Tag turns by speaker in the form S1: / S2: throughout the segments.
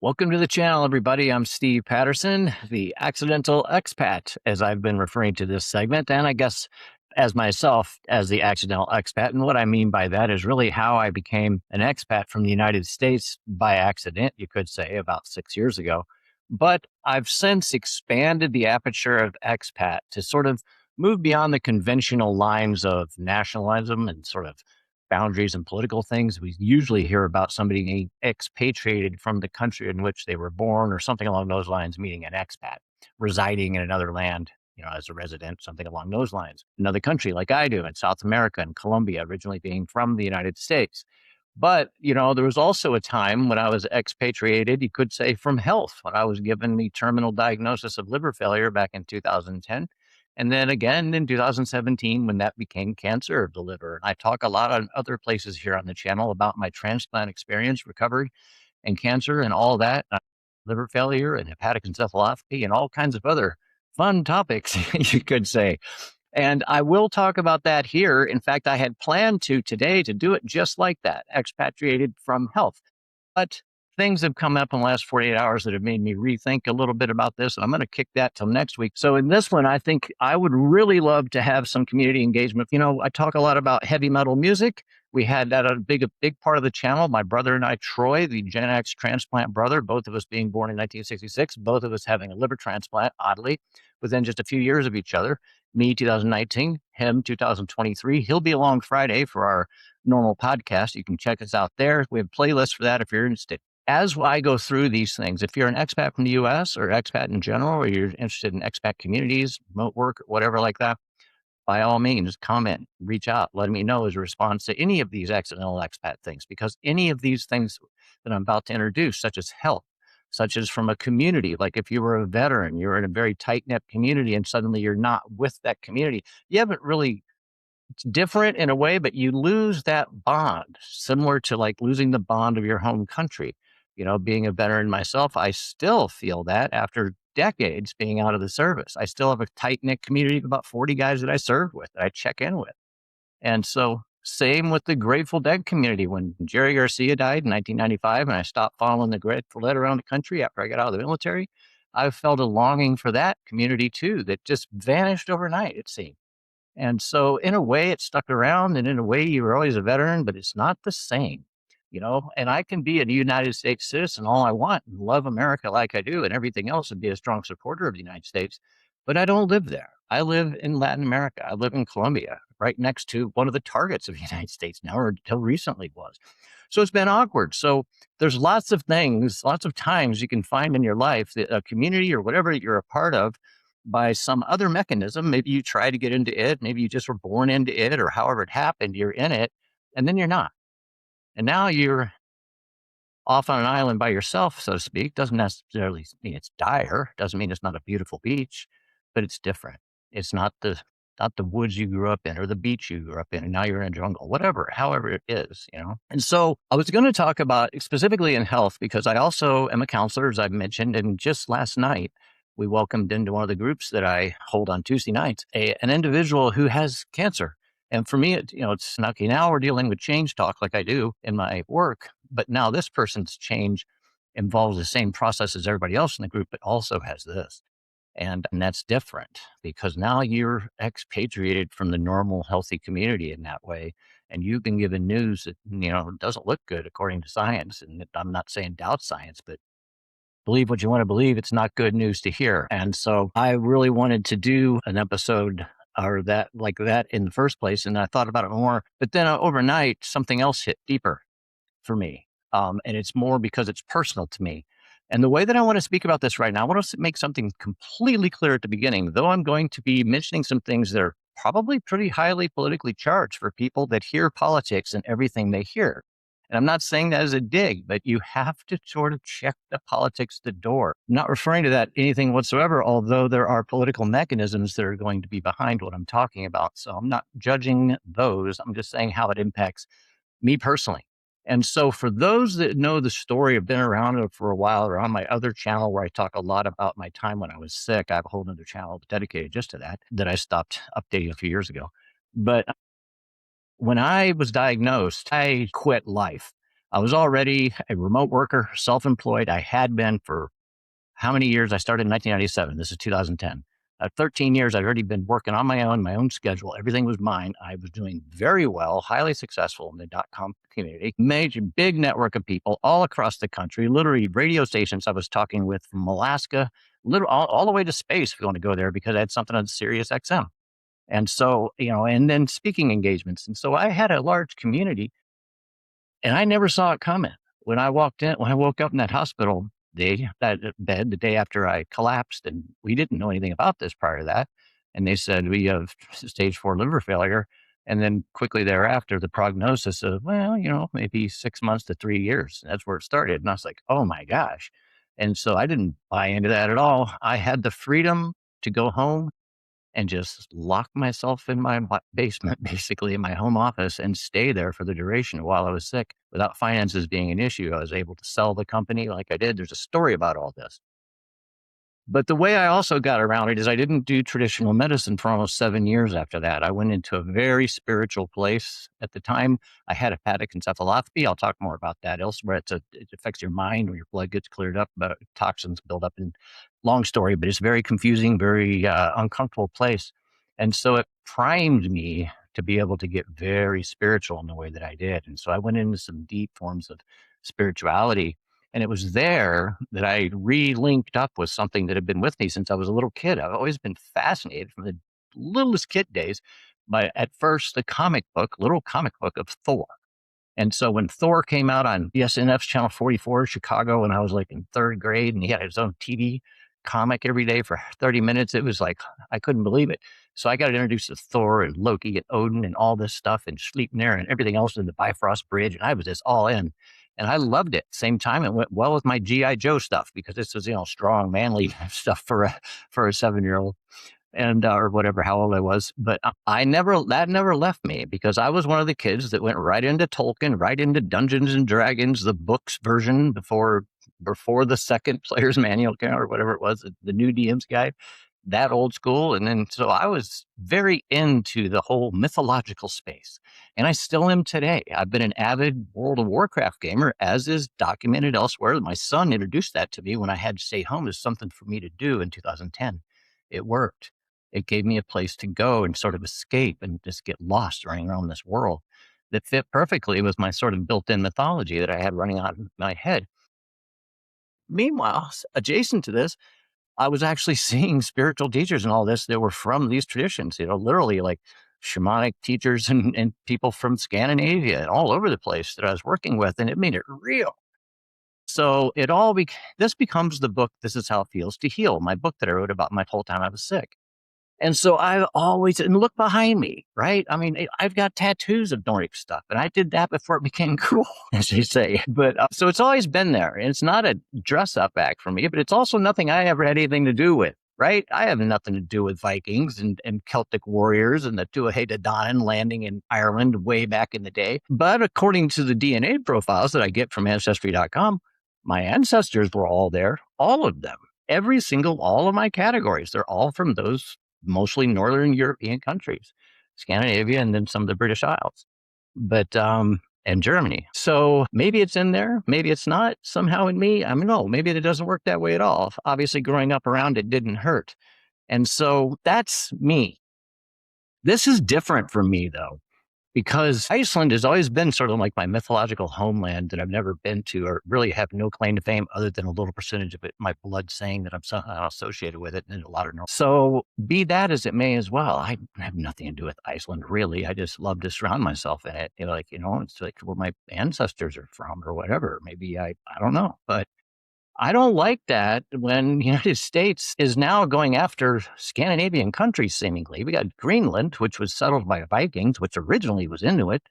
S1: Welcome to the channel, everybody. I'm Steve Patterson, the Accidental Expat, as I've been referring to this segment, and I guess as myself as the Accidental Expat. And what I mean by that is really how I became an expat from the United States by accident, you could say, about 6 years ago. But I've since expanded the aperture of expat to sort of move beyond the conventional lines of nationalism and sort of boundaries and political things. We usually hear about somebody being expatriated from the country in which they were born or something along those lines, meaning an expat, residing in another land, as a resident, something along those lines. Another country like I do in South America and Colombia, originally being from the United States. But, there was also a time when I was expatriated, you could say, from health, when I was given the terminal diagnosis of liver failure back in 2010. And then again in 2017, when that became cancer of the liver. I talk a lot on other places here on the channel about my transplant experience, recovery, and cancer and all that, liver failure and hepatic encephalopathy and all kinds of other fun topics, you could say. And I will talk about that here. In fact, I had planned to today to do it just like that, expatriated from health. But things have come up in the last 48 hours that have made me rethink a little bit about this. And I'm going to kick that till next week. So in this one, I think I would really love to have some community engagement. I talk a lot about heavy metal music. We had that a big part of the channel. My brother and I, Troy, the Gen X transplant brother, both of us being born in 1966, both of us having a liver transplant, oddly, within just a few years of each other. Me, 2019, him, 2023. He'll be along Friday for our normal podcast. You can check us out there. We have playlists for that if you're interested. As I go through these things, if you're an expat from the US or expat in general, or you're interested in expat communities, remote work, whatever like that, by all means, comment, reach out, let me know as a response to any of these accidental expat things, because any of these things that I'm about to introduce, such as health, such as from a community, like if you were a veteran, you're in a very tight-knit community and suddenly you're not with that community, you haven't really, it's different in a way, but you lose that bond, similar to like losing the bond of your home country. Being a veteran myself, I still feel that after decades being out of the service. I still have a tight-knit community of about 40 guys that I serve with, that I check in with. And so same with the Grateful Dead community. When Jerry Garcia died in 1995 and I stopped following the Grateful Dead around the country after I got out of the military, I felt a longing for that community too, that just vanished overnight, it seemed. And so in a way it stuck around, and in a way you were always a veteran, but it's not the same, and I can be a United States citizen all I want and love America like I do and everything else and be a strong supporter of the United States, but I don't live there. I live in Latin America. I live in Colombia, right next to one of the targets of the United States now, or until recently was. So it's been awkward. So there's lots of things, lots of times you can find in your life that a community or whatever you're a part of, by some other mechanism, maybe you try to get into it, maybe you just were born into it, or however it happened, you're in it, and then you're not. And now you're off on an island by yourself, so to speak. Doesn't necessarily mean it's dire, doesn't mean it's not a beautiful beach, but it's different. It's not the woods you grew up in or the beach you grew up in, and now you're in a jungle, whatever, however it is, And so I was going to talk about specifically in health, because I also am a counselor, as I've mentioned, and just last night, we welcomed into one of the groups that I hold on Tuesday nights, an individual who has cancer. And for me, it's not, okay, now we're dealing with change talk like I do in my work, but now this person's change involves the same process as everybody else in the group, but also has this. And that's different, because now you're expatriated from the normal, healthy community in that way. And you've been given news that, doesn't look good according to science. And I'm not saying doubt science, but believe what you want to believe. It's not good news to hear. And so I really wanted to do an episode or that like that in the first place. And I thought about it more, but then overnight, something else hit deeper for me. And it's more because it's personal to me. And the way that I want to speak about this right now, I want to make something completely clear at the beginning, though I'm going to be mentioning some things that are probably pretty highly politically charged for people that hear politics and everything they hear. And I'm not saying that as a dig, but you have to sort of check the politics at the door. I'm not referring to that anything whatsoever, although there are political mechanisms that are going to be behind what I'm talking about. So I'm not judging those. I'm just saying how it impacts me personally. And so for those that know the story, have been around it for a while, or on my other channel where I talk a lot about my time when I was sick, I have a whole other channel dedicated just to that I stopped updating a few years ago. But when I was diagnosed, I quit life. I was already a remote worker, self-employed. I had been for how many years? I started in 1997. This is 2010. 13 years, I'd already been working on my own schedule. Everything was mine. I was doing very well, highly successful in the .com community, major, big network of people all across the country, literally radio stations I was talking with from Alaska, all the way to space if you want to go there, because I had something on Sirius XM. And so, and then speaking engagements. And so I had a large community and I never saw it coming. When I woke up in that hospital that bed the day after I collapsed, and we didn't know anything about this prior to that. And they said, we have stage 4 liver failure. And then quickly thereafter, the prognosis of, well, maybe 6 months to 3 years. That's where it started. And I was like, oh my gosh. And so I didn't buy into that at all. I had the freedom to go home and just lock myself in my basement, basically in my home office, and stay there for the duration while I was sick without finances being an issue. I was able to sell the company like I did. There's a story about all this. But the way I also got around it is I didn't do traditional medicine for almost 7 years after that. I went into a very spiritual place. At the time, I had hepatic encephalopathy. I'll talk more about that elsewhere. It affects your mind when your blood gets cleared up, but toxins build up. And long story, but it's very confusing, very uncomfortable place. And so it primed me to be able to get very spiritual in the way that I did. And so I went into some deep forms of spirituality, and it was there that I re-linked up with something that had been with me since I was a little kid. I've always been fascinated from the littlest kid days by, at first, the little comic book of Thor. And so when Thor came out on BSNF's Channel 44 in Chicago, when I was like in third grade, and he had his own TV comic every day for 30 minutes, it was like, I couldn't believe it. So I got introduced to Thor and Loki and Odin and all this stuff and Sleipnir and everything else in the Bifrost Bridge. And I was just all in. And I loved it. Same time, it went well with my G.I. Joe stuff, because this was, strong, manly stuff for a 7-year-old, and or whatever, how old I was. But that never left me, because I was one of the kids that went right into Tolkien, right into Dungeons and Dragons, the books version before the second player's manual or whatever it was, the new DM's guide, that old school. And then, so I was very into the whole mythological space, and I still am today. I've been an avid World of Warcraft gamer, as is documented elsewhere. My son introduced that to me when I had to stay home as something for me to do in 2010. It worked. It gave me a place to go and sort of escape and just get lost running around this world that fit perfectly with my sort of built-in mythology that I had running on in my head. Meanwhile, adjacent to this, I was actually seeing spiritual teachers and all this that were from these traditions, literally like shamanic teachers and people from Scandinavia and all over the place that I was working with, and it made it real. So this becomes the book, This Is How It Feels to Heal, my book that I wrote about my whole time I was sick. And so and look behind me, right? I mean, I've got tattoos of Nordic stuff, and I did that before it became cool, as they say. But so it's always been there. And it's not a dress up act for me, but it's also nothing I ever had anything to do with, right? I have nothing to do with Vikings and Celtic warriors and the Tuatha Danann landing in Ireland way back in the day. But according to the DNA profiles that I get from Ancestry.com, my ancestors were all there, all of them, all of my categories. They're all from those mostly Northern European countries, Scandinavia, and then some of the British Isles, and Germany. So maybe it's in there, maybe it's not somehow in me. I mean, no, maybe it doesn't work that way at all. Obviously, growing up around it didn't hurt. And so that's me. This is different for me, though, because Iceland has always been sort of like my mythological homeland that I've never been to, or really have no claim to fame other than a little percentage of it, my blood saying that I'm somehow associated with it, and a lot of North. So be that as it may as well, I have nothing to do with Iceland, really. I just love to surround myself in it. It's like where my ancestors are from or whatever. Maybe I don't know, but I don't like that when the United States is now going after Scandinavian countries, seemingly. We got Greenland, which was settled by Vikings, which originally was Inuit.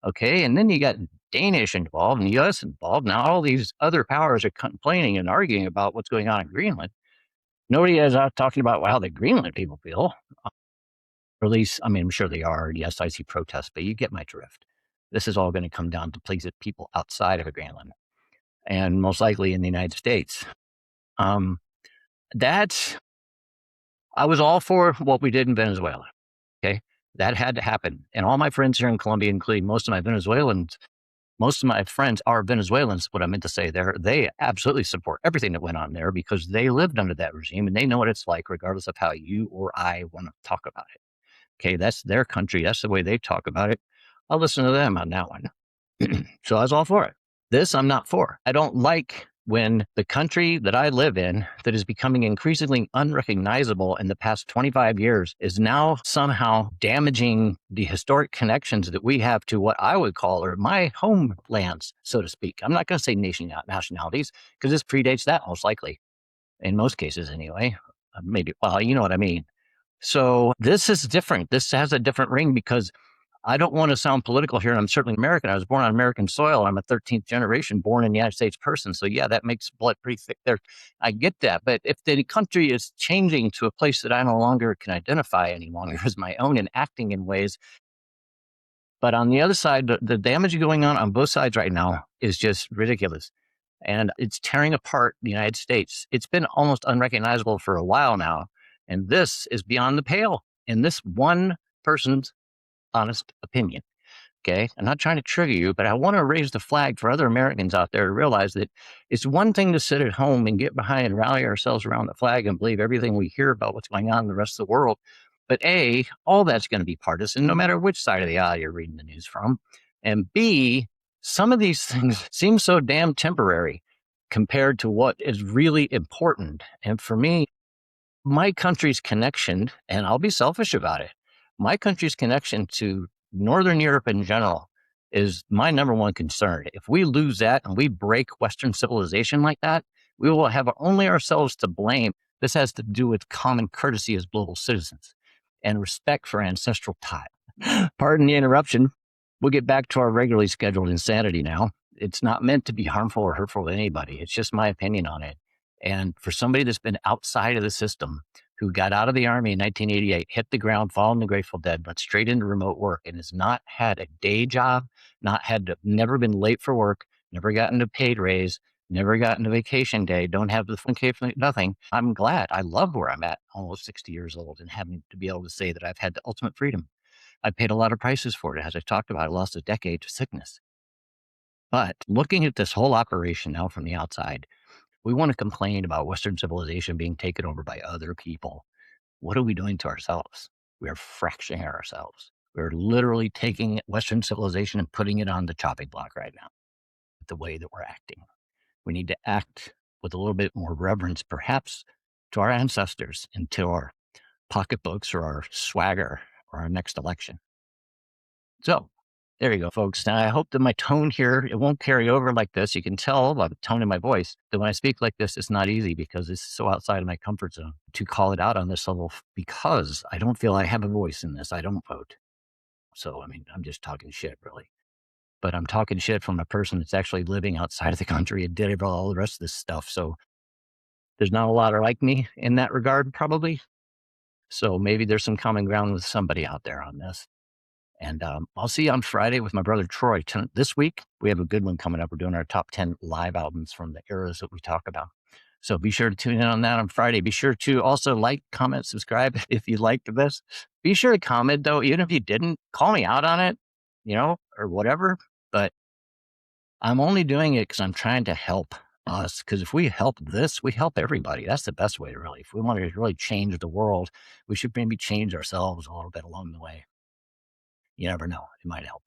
S1: Okay. And then you got Danish involved and the US involved. Now all these other powers are complaining and arguing about what's going on in Greenland. Nobody is out talking about how the Greenland people feel. Or at least, I mean, I'm sure they are. Yes, I see protests, but you get my drift. This is all going to come down to please the people outside of Greenland, and most likely in the United States. That's, I was all for what we did in Venezuela. Okay. That had to happen. And all my friends here in Colombia, including most of my Venezuelans, most of my friends are Venezuelans. What I meant to say there, they absolutely support everything that went on there because they lived under that regime and they know what it's like, regardless of how you or I want to talk about it. Okay, that's their country. That's the way they talk about it. I'll listen to them on that one. So I was all for it. This I'm not for. I don't like when the country that I live in, that is becoming increasingly unrecognizable in the past 25 years, is now somehow damaging the historic connections that we have to what I would call, or my homelands, so to speak. I'm not going to say nationalities, because this predates that most likely, in most cases anyway. Maybe, well, you know what I mean. So this is different. This has a different ring because I don't want to sound political here. I'm certainly American. I was born on American soil. I'm a 13th generation born in the United States person. So yeah, that makes blood pretty thick there. I get that. But if the country is changing to a place that I no longer can identify any longer as my own and acting in ways, but on the other side, the damage going on both sides right now is just ridiculous. And it's tearing apart the United States. It's been almost unrecognizable for a while now. And this is beyond the pale in this one person's honest opinion. Okay. I'm not trying to trigger you, but I want to raise the flag for other Americans out there to realize that it's one thing to sit at home and get behind and rally ourselves around the flag and believe everything we hear about what's going on in the rest of the world. But A, all that's going to be partisan, no matter which side of the aisle you're reading the news from. And B, some of these things seem so damn temporary compared to what is really important. And for me, my country's connection, and I'll be selfish about it, my country's connection to Northern Europe in general is my number one concern. If we lose that and we break Western civilization like that, we will have only ourselves to blame. This has to do with common courtesy as global citizens and respect for ancestral ties. Pardon the interruption. We'll get back to our regularly scheduled insanity now. It's not meant to be harmful or hurtful to anybody. It's just my opinion on it. And for somebody that's been outside of the system, who got out of the Army in 1988, hit the ground, fallen the Grateful Dead, went straight into remote work, and has not had a day job, never been late for work, never gotten a paid raise, never gotten a vacation day, don't have the fun nothing. I'm glad. I love where I'm at, almost 60 years old, and having to be able to say that I've had the ultimate freedom. I paid a lot of prices for it. As I talked about, I lost a decade to sickness. But looking at this whole operation now from the outside, we want to complain about Western civilization being taken over by other people. What are we doing to ourselves? We are fracturing ourselves. We're literally taking Western civilization and putting it on the chopping block right now, the way that we're acting. We need to act with a little bit more reverence, perhaps, to our ancestors and to our pocketbooks or our swagger or our next election. So there you go, folks. Now, I hope that my tone here, it won't carry over like this. You can tell by the tone in my voice that when I speak like this, it's not easy because it's so outside of my comfort zone to call it out on this level because I don't feel I have a voice in this. I don't vote. So, I mean, I'm just talking shit, really. But I'm talking shit from a person that's actually living outside of the country and did all the rest of this stuff. So there's not a lot like me in that regard, probably. So maybe there's some common ground with somebody out there on this. And I'll see you on Friday with my brother Troy. This week, we have a good one coming up. We're doing our top 10 live albums from the eras that we talk about. So be sure to tune in on that on Friday. Be sure to also like, comment, subscribe if you liked this. Be sure to comment, though, even if you didn't, call me out on it, or whatever. But I'm only doing it because I'm trying to help us. Because if we help this, we help everybody. That's the best way, really. If we want to really change the world, we should maybe change ourselves a little bit along the way. You never know. It might help.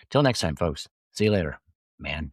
S1: Till next time, folks. See you later, man.